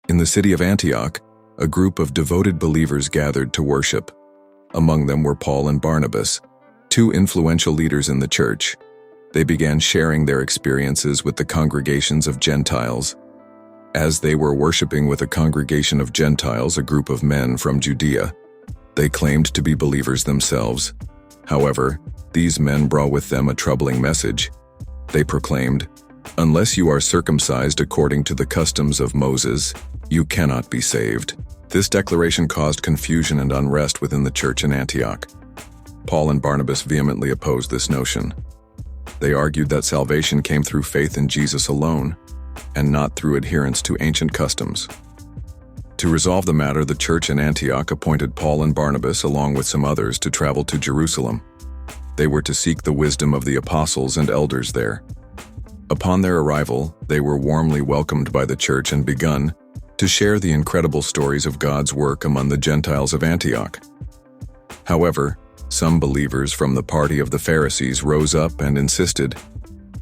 In the city of Antioch, a group of devoted believers gathered to worship. Among them were Paul and Barnabas, two influential leaders in the church. They began sharing their experiences with the congregations of Gentiles. As they were worshiping with a congregation of Gentiles, a group of men from Judea, they claimed to be believers themselves. However, these men brought with them a troubling message. They proclaimed, "Unless you are circumcised according to the customs of Moses, you cannot be saved." This declaration caused confusion and unrest within the church in Antioch. Paul and Barnabas vehemently opposed this notion. They argued that salvation came through faith in Jesus alone, and not through adherence to ancient customs. To resolve the matter, the church in Antioch appointed Paul and Barnabas along with some others to travel to Jerusalem. They were to seek the wisdom of the apostles and elders there. Upon their arrival, they were warmly welcomed by the church and begun to share the incredible stories of God's work among the Gentiles of Antioch. However, some believers from the party of the Pharisees rose up and insisted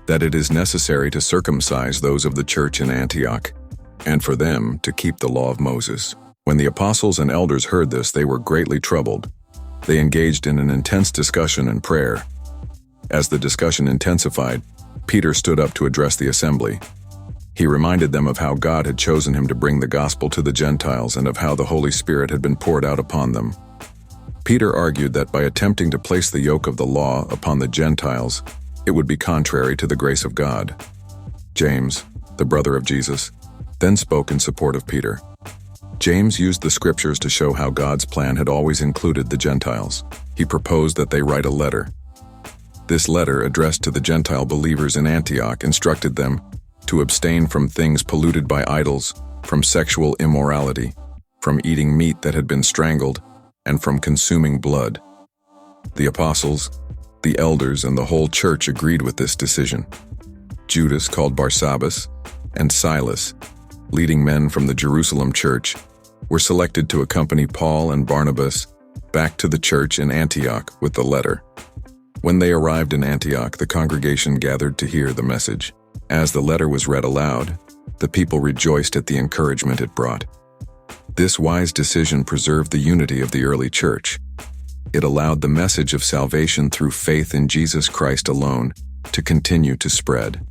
that it is necessary to circumcise those of the church in Antioch, and for them to keep the law of Moses. When the apostles and elders heard this, they were greatly troubled. They engaged in an intense discussion and prayer. As the discussion intensified, Peter stood up to address the assembly. He reminded them of how God had chosen him to bring the gospel to the Gentiles and of how the Holy Spirit had been poured out upon them. Peter argued that by attempting to place the yoke of the law upon the Gentiles, it would be contrary to the grace of God. James, the brother of Jesus, then spoke in support of Peter. James used the scriptures to show how God's plan had always included the Gentiles. He proposed that they write a letter. This letter, addressed to the Gentile believers in Antioch, instructed them to abstain from things polluted by idols, from sexual immorality, from eating meat that had been strangled, and from consuming blood. The apostles, the elders, and the whole church agreed with this decision. Judas, called Barsabbas, and Silas, leading men from the Jerusalem church, were selected to accompany Paul and Barnabas back to the church in Antioch with the letter. When they arrived in Antioch, the congregation gathered to hear the message. As the letter was read aloud, the people rejoiced at the encouragement it brought. This wise decision preserved the unity of the early church. It allowed the message of salvation through faith in Jesus Christ alone to continue to spread.